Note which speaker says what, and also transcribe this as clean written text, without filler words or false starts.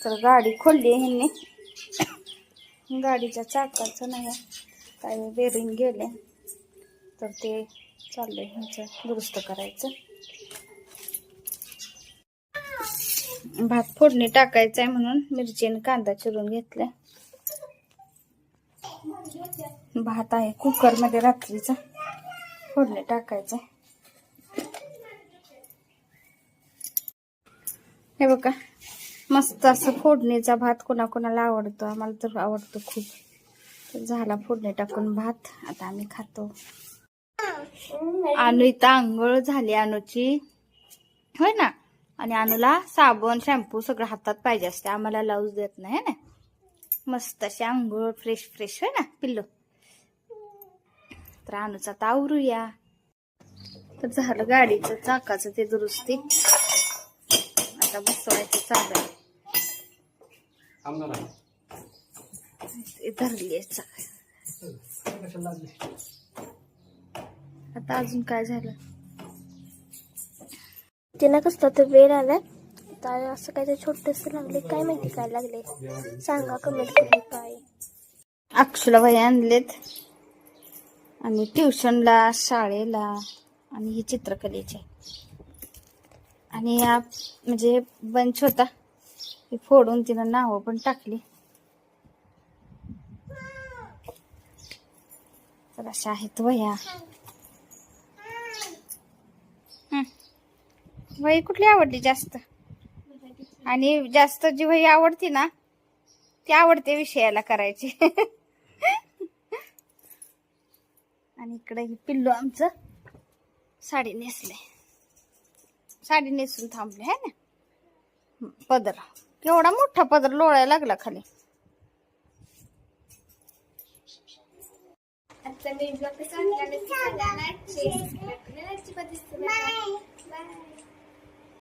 Speaker 1: तर गाडी खोलली ह्यांनी, गाडीच्या चाकाचं नाही काय बेरिंग गेले, तर ते चाललंय ह्यांचं दुरुस्त करायचं. भात फोडणी टाकायचा आहे म्हणून मिरची आणि कांदा चिरून घेतलाय. भात आहे कुकर मध्ये रात्रीचा, फोडणी टाकायचं. हे बघा मस्त असं फोडणीचा भात कोणाकोणाला आवडतो, आम्हाला तर आवडतो खूप. तर झाला फोडणी टाकून भात, आता आम्ही खातो. अनु इथं आंघोळ झाली अनुची, होय ना. आणि अनुला साबण शॅम्पू सगळं हातात पाहिजे असते, आम्हाला लावूच देत नाही ना. मस्त अशी आंघोळ फ्रेश फ्रेश, होय ना पिल्लू. तर अनुचा आता आवरूया. तर झालं गाडीचं चाकाचं ते दुरुस्ती, आता बसवायचं चालू आहे. धरली आता अजून काय झालं
Speaker 2: ते ना, कसलं तर वेळ आला तर असं काय छोटस लागले, काय माहिती काय लागले, सांगा कमेंट करून. काय
Speaker 1: अक्षुला भाई आणलेत आणि ट्युशनला शाळेला, आणि ही चित्रकलेचे. आणि या म्हणजे बंच होता हे फोडून तिनं नावं पण टाकली. तर अशा आहेत वह्या. वही कुठली आवडली जास्त? आणि जास्त जी वही आवडती ना ती आवडते विषयाला करायची. आणि इकडे पिल्लू आमचं साडी नेसले, साडी नेसून थांबले है ना. पदर केवढा मोठा पदर लोळायला लागला खाली.
Speaker 2: आता मी